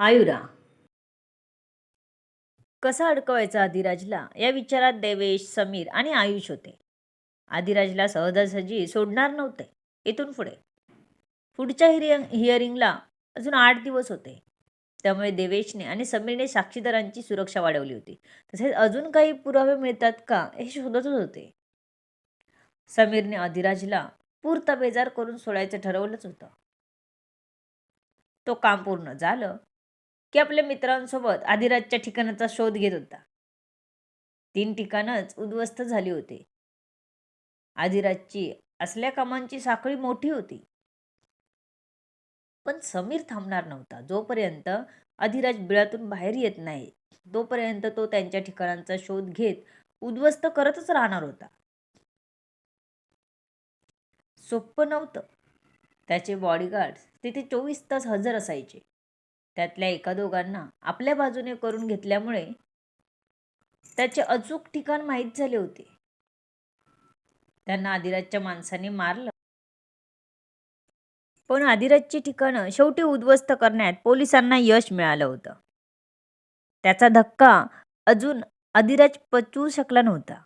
आयुरा कसा अडकवायचा आदिराजला या विचारात देवेश, समीर आणि आयुष होते. आदिराजला सहजासहजी सोडणार नव्हते. इथून पुढच्या हिअरिंगला अजून 8 दिवस होते. त्यामुळे देवेशने आणि समीरने साक्षीदारांची सुरक्षा वाढवली होती. तसेच अजून काही पुरावे मिळतात का हे शोधतच होते. समीरने आदिराजला बेजार करून सोडायचं ठरवलंच होतं. तो काम पूर्ण झालं की आपल्या मित्रांसोबत आदिराजच्या ठिकाणाचा शोध घेत होता. 3 ठिकाणच उद्ध्वस्त झाली होती. आदिराजची असल्या कामांची साखळी मोठी होती. पण समीर थांबणार नव्हता. जोपर्यंत आदिराज बिळातून बाहेर येत नाही तोपर्यंत तो त्यांच्या ठिकाणांचा शोध घेत उद्ध्वस्त करतच राहणार होता. सोपं नव्हतं. त्याचे बॉडीगार्ड्स तिथे 24 तास हजर असायचे. त्यातल्या एका दोघांना आपल्या बाजूने करून घेतल्यामुळे त्याचे अचूक ठिकाण माहीत झाले होते. त्यांना आदिराजच्या माणसांनी मारलं. पण आदिराजची ठिकाणं शेवटी उद्ध्वस्त करण्यात पोलिसांना यश मिळालं होतं. त्याचा धक्का अजून आदिराज पचवू शकला नव्हता.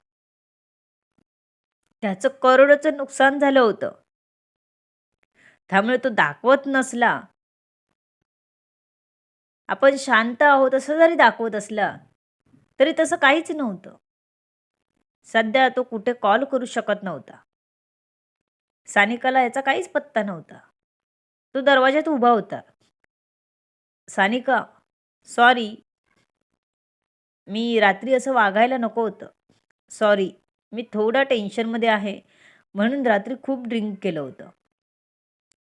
त्याचं करोडोचं नुकसान झालं होतं. त्यामुळे तो दाखवत नसला, आपण शांत आहोत असं जरी दाखवत असला तरी तसं काहीच नव्हतं. सध्या तो कुठे कॉल करू शकत नव्हता. सानिकाला याचा काहीच पत्ता नव्हता. तो दरवाजात उभा होता. सानिका, सॉरी, मी रात्री असं वागायला नको होतं. सॉरी, मी थोडा टेन्शनमध्ये आहे म्हणून रात्री खूप ड्रिंक केलं होतं,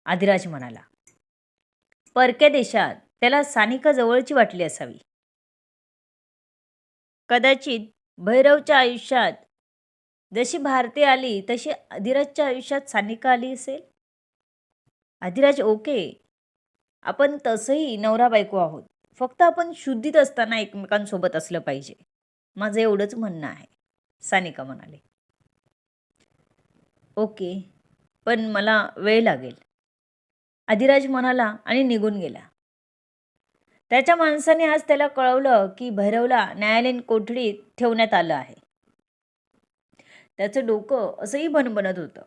आदिराज म्हणाला. परक्या देशात त्याला सानिका जवळची वाटली असावी. कदाचित भैरवच्या आयुष्यात जशी भारती आली तशी आदिराजच्या आयुष्यात सानिका आली असेल. आदिराज, ओके, आपण तसंही नवरा बायको आहोत. फक्त आपण शुद्धीत असताना एकमेकांसोबत असलं पाहिजे. माझं एवढंच म्हणणं आहे, सानिका म्हणाले. ओके, पण मला वेळ लागेल, आदिराज म्हणाला आणि निघून गेला. त्याच्या माणसाने आज त्याला कळवलं की भैरवला न्यायालयीन कोठडीत ठेवण्यात आलं आहे. त्याचं डोकं असंही बनबनत होतं.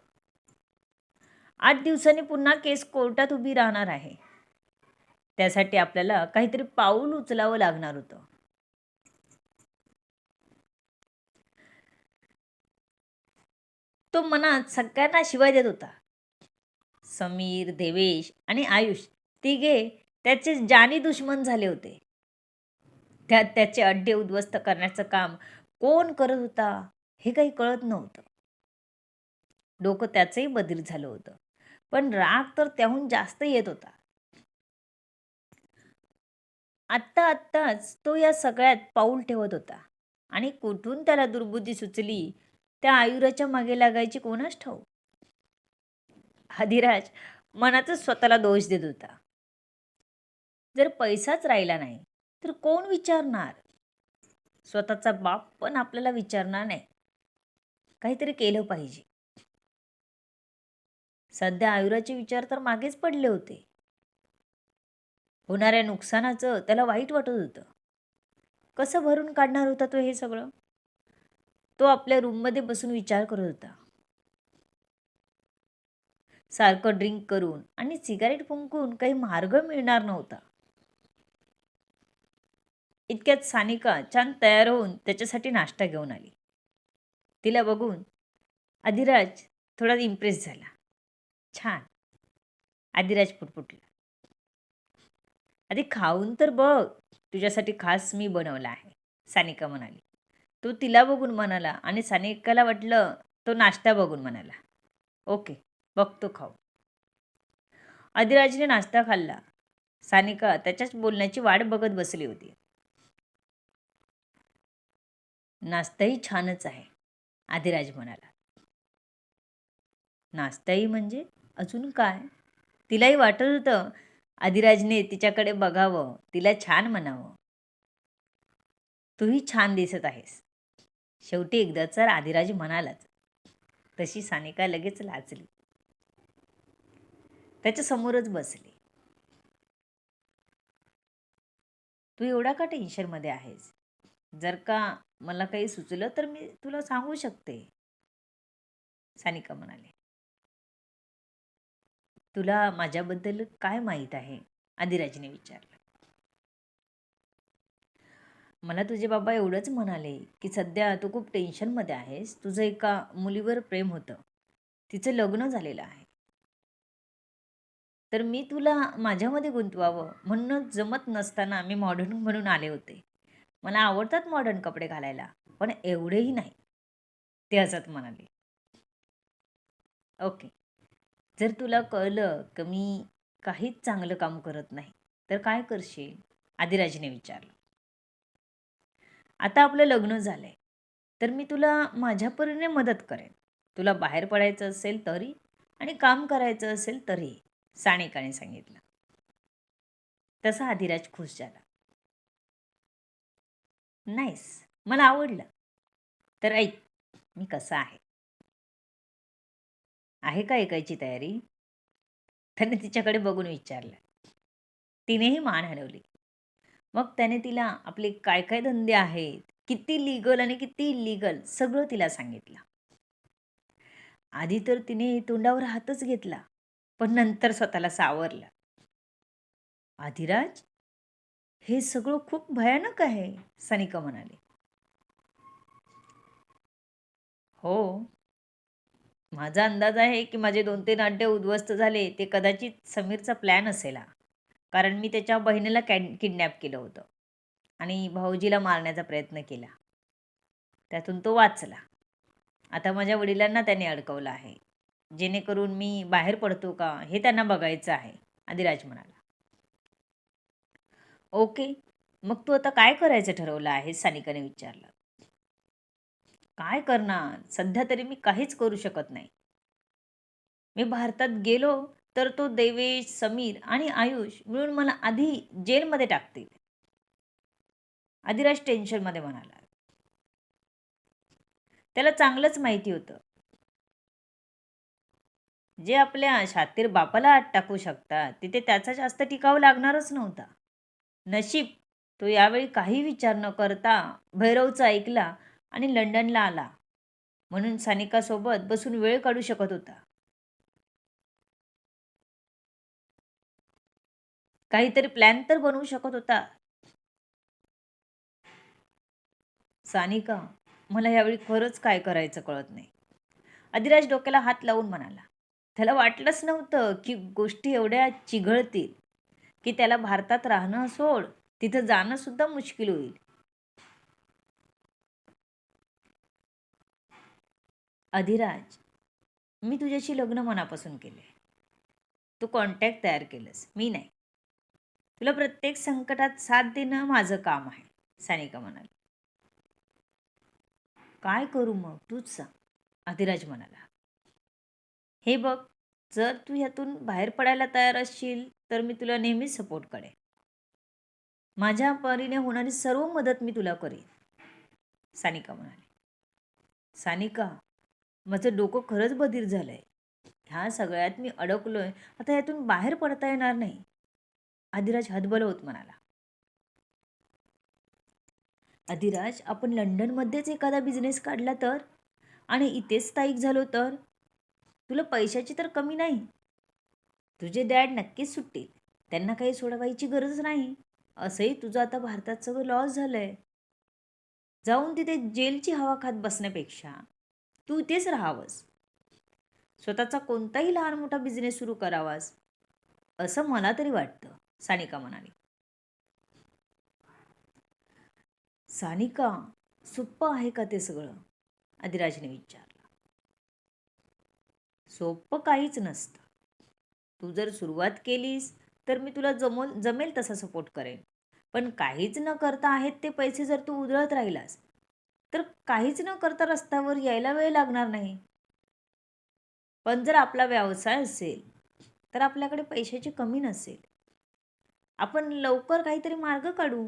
8 दिवसांनी पुन्हा केस कोर्टात उभी राहणार आहे. त्यासाठी आपल्याला काहीतरी पाऊल उचलावं लागणार होतं. तो मनात सगळ्यांना शिवाय देत होता. समीर, देवेश आणि आयुष तिघे त्याचे जानी दुश्मन झाले होते. त्यात त्याचे अड्डे उद्ध्वस्त करण्याचं काम कोण करत होता हे काही कळत नव्हतं. डोकं त्याचंही बधीर झालं होतं. पण राग तर त्याहून जास्त येत होता. आत्ताच तो या सगळ्यात पाऊल ठेवत होता आणि कुठून त्याला दुर्बुद्धी सुचली त्या आयुराच्या मागे लागायची कोणास ठाऊक. आदिराज मनातच स्वतःला दोष देत होता. जर पैसाच राहिला नाही तर कोण विचारणार? स्वतःचा बाप पण आपल्याला विचारणार नाही. काहीतरी केलं पाहिजे. सध्या आयुराचे विचार तर मागेच पडले होते. होणाऱ्या नुकसानाचं त्याला वाईट वाटत होतं. कसं भरून काढणार होता तो हे सगळं? तो आपल्या रूममध्ये बसून विचार करत होता. सारखं ड्रिंक करून आणि सिगारेट फुंकून काही मार्ग मिळणार नव्हता. इतक्यात सानिका छान तयार होऊन त्याच्यासाठी नाश्ता घेऊन आली. तिला बघून आदिराज थोडा इम्प्रेस झाला. छान, आदिराज पुटपुटला. आधी खाऊन तर बघ, तुझ्यासाठी खास मी बनवला आहे, सानिका म्हणाली. तो तिला बघून म्हणाला आणि सानिकाला वाटलं तो नाश्ता बघून म्हणाला. ओके, बघतो खाऊ. आदिराजने नाश्ता खाल्ला. सानिका त्याच्याच बोलण्याची वाट बघत बसली होती. नाश्ताही छानच आहे, आदिराज म्हणाला. नाश्ताही म्हणजे अजून काय? तिलाही वाटत होतं आदिराजने तिच्याकडे बघावं, तिला छान म्हणावं. तूही छान दिसत आहेस. शेवटी एकदाच आदिराज म्हणालाच. तशी सानिका लगेच लाजली. त्याच्या समोरच बसली. तू एवढा का टेन्शनमध्ये आहेस? जर का मला काही सुचलं तर मी तुला सांगू शकते, सानिका म्हणाली. तुला माझ्याबद्दल काय माहीत आहे? आदिराजने विचारलं. मला तुझे बाबा एवढंच म्हणाले की सध्या तू खूप टेन्शनमध्ये आहेस. तुझं एका मुलीवर प्रेम होतं. तिचं लग्न झालेलं आहे. तर मी तुला माझ्यामध्ये गुंतवावं म्हणून जमत नसताना मी मॉडर्न म्हणून आले होते. मला आवडतात मॉडर्न कपडे घालायला, पण एवढेही नाही, ते हसत म्हणाले. ओके. जर तुला कळलं की मी काहीच चांगलं काम करत नाही, तर काय करशील? आदिराजने विचारलं. आता आपलं लग्न झालंय, तर मी तुला माझ्या परीने मदत करेन. तुला बाहेर पडायचं असेल तरी आणि काम करायचं असेल तरी, सानिकाने सांगितलं. तसा आदिराज खुश झाला. नाईस, मला आवडलं. तर ऐक, मी कसा आहे? आहे का ऐकायची तयारी? त्याने तिच्याकडे बघून विचारलं. तिनेही मान हलवली. मग त्याने तिला आपले काय काय धंदे आहेत, किती लीगल आणि किती इल्लीगल, सगळं तिला सांगितलं. आधी तर तिने तोंडावर हातच घेतला, पण नंतर स्वतःला सावरलं. आधिराज, हे सगळं खूप भयानक आहे, सानिका म्हणाली. हो, माझा अंदाज आहे की माझे 2-3 अड्डे उद्ध्वस्त झाले ते कदाचित समीरचा प्लॅन असेल हा. कारण मी त्याच्या बहिणीला किडनॅप केलं होतं आणि भाऊजीला मारण्याचा प्रयत्न केला. त्यातून तो वाचला. आता माझ्या वडिलांना त्याने अडकवलं आहे. जेणेकरून मी बाहेर पडतो का हे त्यांना बघायचं आहे, आदिराज म्हणाला. ओके, मग तू आता काय करायचं ठरवलं आहे? सानिकाने विचारलं. काय करणार? सध्या तरी मी काहीच करू शकत नाही. मी भारतात गेलो तर तो देवेश, समीर आणि आयुष मिळून मला आधी जेलमध्ये टाकतील. आदिराज टेन्शनमध्ये म्हणाला. त्याला चांगलंच माहिती होतं. जे आपल्या शातीर बापाला आत टाकू शकतात तिथे त्याचा जास्त टिकाव लागणारच नव्हता. नशीब तो यावेळी काही विचार न करता भैरवचा ऐकला आणि लंडनला आला. म्हणून सानिकासोबत बसून वेळ काढू शकत होता. काहीतरी प्लॅन तर बनवू शकत होता. सानिका, मला यावेळी खरंच काय करायचं कळत नाही. अधिराज डोक्याला हात लावून म्हणाला. त्याला वाटलंच नव्हतं की गोष्टी एवढ्या चिघळतील, की त्याला भारतात राहणं सोड, तिथं जाणं सुद्धा मुश्किल होईल. अधिराज, मी तुझ्याशी लग्न मनापासून केले. तू कॉन्टॅक्ट तयार केलंस, मी नाही. तुला प्रत्येक संकटात साथ देणं माझं काम आहे, सानिका म्हणाली. काय करू मग तूच सांग, अधिराज म्हणाला. हे बघ, जर तू ह्यातून बाहेर पडायला तयार असशील तर मी तुला नेहमीच सपोर्ट करेन. माझ्या परीने होणारी सर्व मदत मी तुला करेन, सानिका म्हणाली. सानिका, माझं डोकं खरंच बधीर झालंय. ह्या सगळ्यात मी अडकलोय. आता यातून बाहेर पडता येणार नाही, अधिराज हतबल होत म्हणाला. अधिराज, आपण लंडनमध्येच एखादा बिझनेस काढला तर आणि इथेच स्थायिक झालो तर तुला पैशाची तर कमी नाही. तुझे डॅड नक्कीच सुटतील. त्यांना काही सोडवायची गरज नाही. असंही तुझं आता भारतात सगळं लॉस झालंय. जाऊन तिथे जेलची हवा खात बसण्यापेक्षा तू इथेच राहावंस. स्वतःचा कोणताही लहान मोठा बिझनेस सुरू करावास, असं मला तरी वाटतं, सानिका म्हणाली. सानिका, सोप्पं आहे का ते सगळं? अधिराजने विचारलं. सोप्पं काहीच नसतं. तू जर सुरुवात केलीस तर मी तुला जमेल तसा सपोर्ट करेन. पण काहीच न करता आहेत ते पैसे जर तू उधळत राहिलास तर काहीच न करता रस्त्यावर यायला वेळ लागणार नाही. पण जर आपला व्यवसाय असेल तर आपल्याकडे पैशाची कमी नसेल. आपण लवकर काहीतरी मार्ग काढू,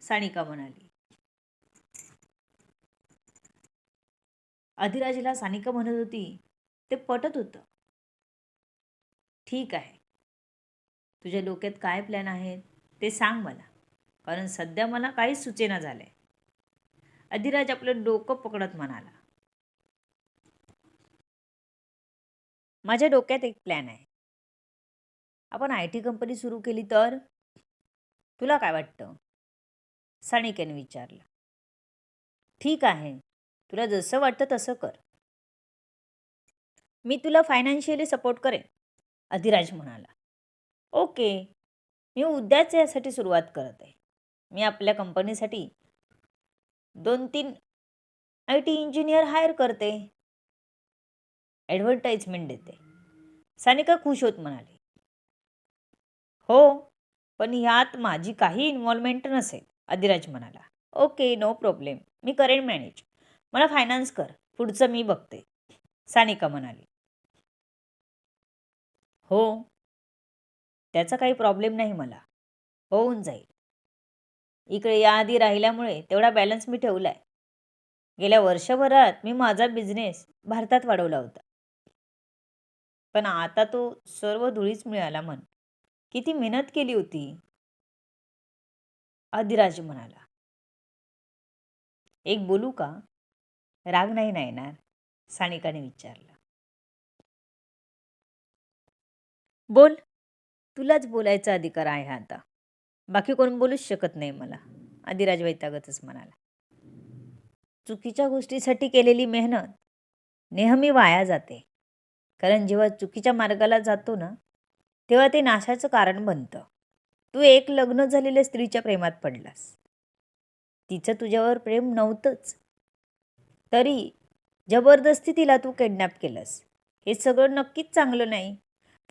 सानिका म्हणाली. अधिराजला सानिका म्हणत होती ते पटत होतं. ठीक आहे, तुझ्या डोक्यात काय प्लॅन आहेत ते सांग मला. कारण सध्या मला काहीच सुचेना झालंय. अधिराज आपलं डोकं पकडत म्हणाला, माझ्या डोक्यात एक प्लॅन आहे. आपण IT कंपनी सुरू केली तर? तुला काय वाटतं? सानिकेने विचारलं. ठीक आहे, तुला जसं वाटतं तसं कर. मी तुला फायनान्शियली सपोर्ट करेन, अधिराज म्हणाला. ओके, मी उद्याच यासाठी सुरुवात करत आहे. मी आपल्या कंपनीसाठी 2-3 IT इंजिनियर हायर करते. ॲडव्हर्टाइजमेंट देते. सानिका खुश होत म्हणाली. हो, पण ह्यात माझी काही इन्व्हॉल्वमेंट नसेल, अधिराज म्हणाला. ओके, नो प्रॉब्लेम, मी करेन मॅनेज. मला फायनान्स कर, पुढचं मी बघते, सानिका म्हणाली. हो, त्याचा काही प्रॉब्लेम नाही, मला होऊन जाईल. इकडे याआधी राहिल्यामुळे तेवढा बॅलन्स मी ठेवला आहे. गेल्या वर्षभरात मी माझा बिझनेस भारतात वाढवला होता. पण आता तो सर्व धुळीच मिळाला म्हण. किती मेहनत केली होती, अधिराज म्हणाला. एक बोलू का? राग नाही ना येणार, सानिकाने विचारलं. बोल, तुलाच बोलायचा अधिकार आहे आता. बाकी कोण बोलूच शकत नाही मला, अधिराज वैतागतच म्हणाला. चुकीच्या गोष्टीसाठी केलेली मेहनत नेहमी वाया जाते. कारण जेव्हा चुकीच्या मार्गाला जातो ना, तेव्हा ते नाशाचं कारण बनतं. तू एक लग्न झालेल्या स्त्रीच्या प्रेमात पडलास. तिचं तुझ्यावर प्रेम नव्हतंच, तरी जबरदस्ती तिला तू किडनॅप केलंस. हे सगळं नक्कीच चांगलं नाही.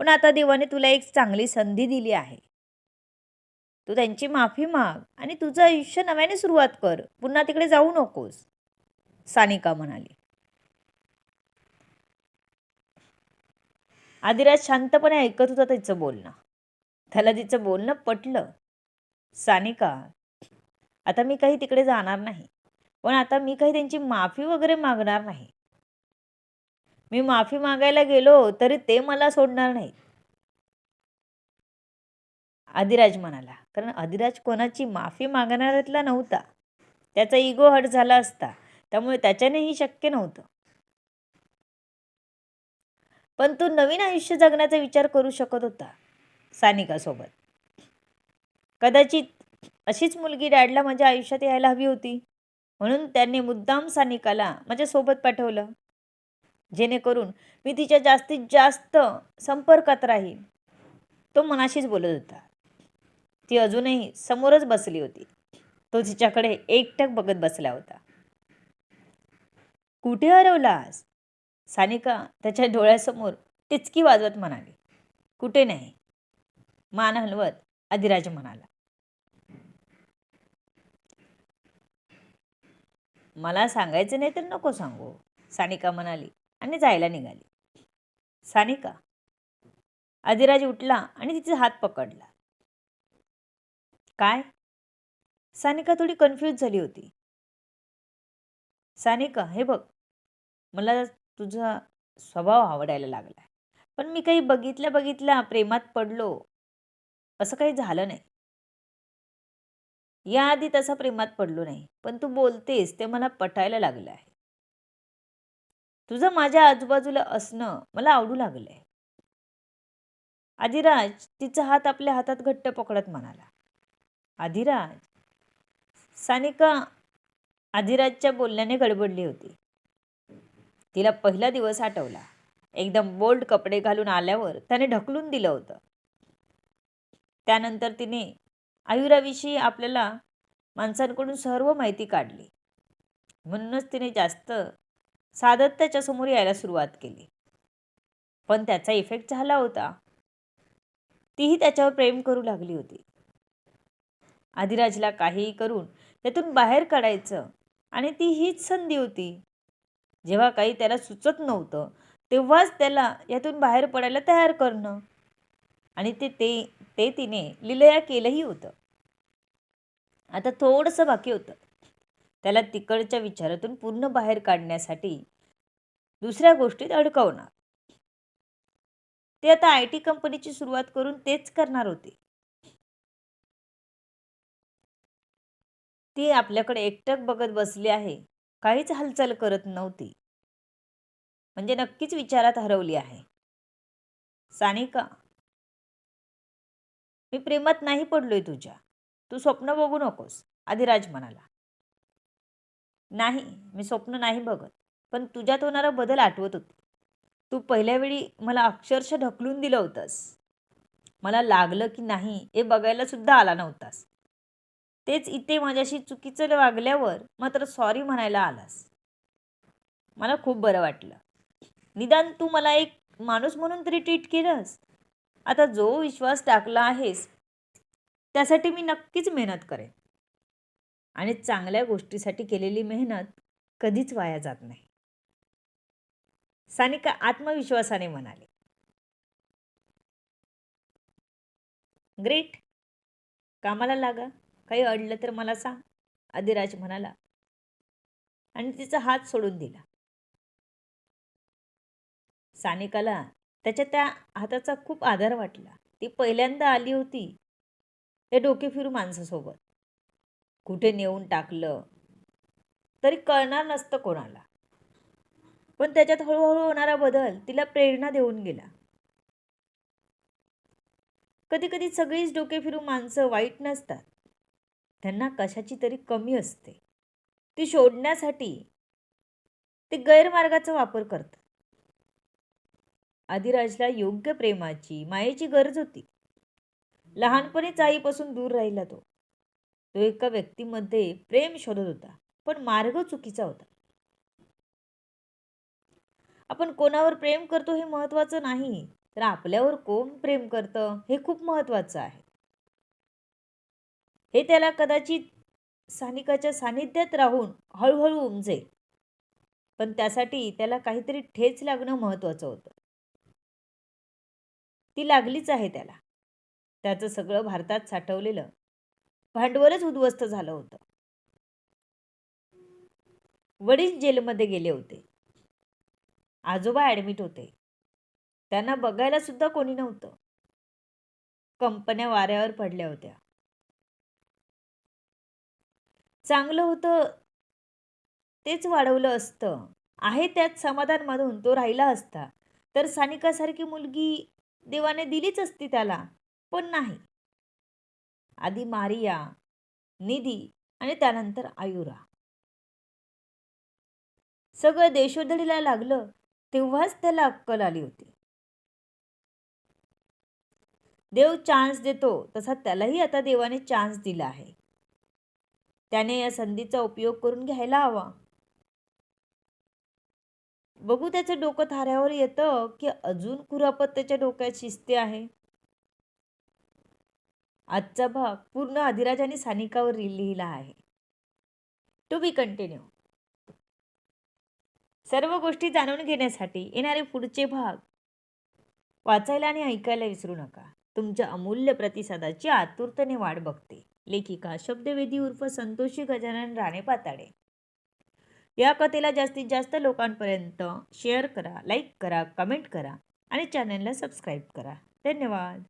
पण आता देवाने तुला एक चांगली संधी दिली आहे. तू त्यांची माफी माग आणि तुझं आयुष्य नव्याने सुरुवात कर. पुन्हा तिकडे जाऊ नकोस, सानिका म्हणाली. आदिराज शांतपणे ऐकत होता तिचं बोलणं. त्याला तिचं बोलणं पटलं. सानिका, आता मी काही तिकडे जाणार नाही, पण आता मी काही त्यांची माफी वगैरे मागणार नाही. मी माफी मागायला गेलो तरी ते मला सोडणार नाही, अधिराज म्हणाला. कारण अधिराज कोणाची माफी मागणाऱ्यातला नव्हता. त्याचा इगो हर्ट झाला असता, त्यामुळे त्याच्यानेही शक्य नव्हतं. पण तो नवीन आयुष्य जगण्याचा विचार करू शकत होता सानिकासोबत. कदाचित अशीच मुलगी डॅडला माझ्या आयुष्यात यायला हवी होती, म्हणून त्यांनी मुद्दाम सानिकाला माझ्यासोबत पाठवलं, जेणेकरून मी तिच्या जास्तीत जास्त संपर्कात राहील. तो मनाशीच बोलत होता. ती अजूनही समोरच बसली होती. तो तिच्याकडे एकटक बघत बसला होता. कुठे हरवलास, सानिका त्याच्या डोळ्यासमोर टिचकी वाजवत म्हणाली. कुठे नाही, मान हलवत अधिराज म्हणाला. मला सांगायचं नाही तर नको सांगू, सानिका म्हणाली आणि जायला निघाली. सानिका, अधिराज उठला आणि तिचे हात पकडला. काय? सानिका थोडी कन्फ्यूज झाली होती. सानिका, हे बघ, मला तुझा स्वभाव आवडायला लागला, पण मी काही बघितल्या प्रेमात पडलो असं काही झालं नाही. याआधी तसा प्रेमात पडलो नाही, पण तू बोलतेस ते मला पटायला लागलं आहे. तुझं माझ्या आजूबाजूला असणं मला आवडू लागलंय. अधिराज तिचा हात आपल्या हातात घट्ट पकडत म्हणाला. अधिराज, सानिका अधिराजच्या बोलण्याने गडबडली होती. तिला पहिला दिवस आठवला. एकदम बोल्ड कपडे घालून आल्यावर त्याने ढकलून दिलं होतं. त्यानंतर तिने आयुराविषयी आपल्याला माणसांकडून सर्व माहिती काढली. म्हणूनच तिने जास्त साधत त्याच्यासमोर यायला सुरुवात केली. पण त्याचा इफेक्ट झाला होता. तीही त्याच्यावर प्रेम करू लागली होती. अधिराजला काहीही करून त्यातून बाहेर काढायचं आणि ती हीच संधी होती. जेव्हा काही त्याला सुचत नव्हतं तेव्हाच त्याला यातून बाहेर पडायला तयार करणं. आणि ते तिने लीलया केलंही होतं. आता थोडंसं बाकी होतं त्याला तिकडच्या विचारातून पूर्ण बाहेर काढण्यासाठी दुसऱ्या गोष्टीत अडकवणार. ते आता IT कंपनीची सुरुवात करून तेच करणार होते. ती आपल्याकडे एकटक बघत बसली आहे, काहीच हालचाल करत नव्हती. म्हणजे नक्कीच विचारात हरवली आहे. सानिका, मी प्रेमात नाही पडलोय तुझ्या. तू स्वप्न बघू नकोस, आदिराज म्हणाला. नाही, मी स्वप्न नाही बघत, पण तुझ्यात होणारा बदल आठवत होती. तू पहिल्या वेळी मला अक्षरशः ढकलून दिलं होतंस. मला लागलं की नाही हे बघायला सुद्धा आला नव्हतास. तेच इथे माझ्याशी चुकीचं वागल्यावर मात्र सॉरी म्हणायला आलास. मला खूप बरं वाटलं. निदान तू मला एक माणूस म्हणून तरी ट्रीट केलंस. आता जो विश्वास टाकला आहेस त्यासाठी मी नक्कीच मेहनत करेन. आणि चांगल्या गोष्टीसाठी केलेली मेहनत कधीच वाया जात नाही, सानिका आत्मविश्वासाने म्हणाले. ग्रेट, कामाला लागा. काही अडलं तर मला सांग, आदिराज म्हणाला आणि तिचा हात सोडून दिला. सानिकाला त्याच्या त्या हाताचा खूप आधार वाटला. ती पहिल्यांदा आली होती त्या डोकेफिरू माणसासोबत. कुठे नेऊन टाकलं तरी कळणार नसतं कोणाला. पण त्याच्यात हळूहळू होणारा बदल तिला प्रेरणा देऊन गेला. कधी कधी सगळीच डोकेफिरू माणसं वाईट नसतात. त्यांना कशाची तरी कमी असते. ती शोधण्यासाठी ते गैरमार्गाचा वापर करतात. आदिराजला योग्य प्रेमाची, मायेची गरज होती. लहानपणीच आईपासून दूर राहिला तो. तो एका व्यक्तीमध्ये प्रेम शोधत होता, पण मार्ग चुकीचा होता. आपण कोणावर प्रेम करतो हे महत्त्वाचं नाही, तर आपल्यावर कोण प्रेम करतं हे खूप महत्त्वाचं आहे. हे त्याला कदाचित सानिकाच्या सानिध्यात राहून हळूहळू उमजेल. पण त्यासाठी त्याला काहीतरी ठेच लागणं महत्त्वाचं होतं. ती लागलीच आहे त्याला. त्याचं सगळं भारतात साठवलेलं भांडवलच उद्ध्वस्त झालं होतं. वडील जेलमध्ये गेले होते. आजोबा ॲडमिट होते. त्यांना बघायला सुद्धा कोणी नव्हतं. कंपन्या वाऱ्यावर पडल्या होत्या. चांगलं होतं तेच वाढवलं असतं. आहे त्यात समाधानमधून तो राहिला असता तर सानिकासारखी मुलगी देवाने दिलीच असती त्याला. पण नाही. आधी मारिया, निधी आणि त्यानंतर आयुरा. सगळं देशोधडीला लागलं तेव्हाच त्याला अक्कल आली होती. देव चान्स देतो तसा त्यालाही आता देवाने चान्स दिला आहे. त्याने या संधीचा उपयोग करून घ्यायला हवा. बघू त्याचं डोकं थाऱ्यावर येतं की अजून कुरापत त्याच्या डोक्यात शिजते आहे. आजचा भाग पूर्ण आदिराज आणि सानिकावर लिहिला आहे. To be continue. सर्व गोष्टी जाणून घेण्यासाठी येणारे पुढचे भाग वाचायला आणि ऐकायला विसरू नका. तुमच्या अमूल्य प्रतिसादाची आतुरतेने वाट बघते. लेखिका शब्दवेदी उर्फ संतोषी गजानन राणे पाताडे. या कथेला जास्तीत जास्त लोकांपर्यंत शेअर करा, लाईक करा, कमेंट करा आणि चॅनलला सबस्क्राईब करा. धन्यवाद.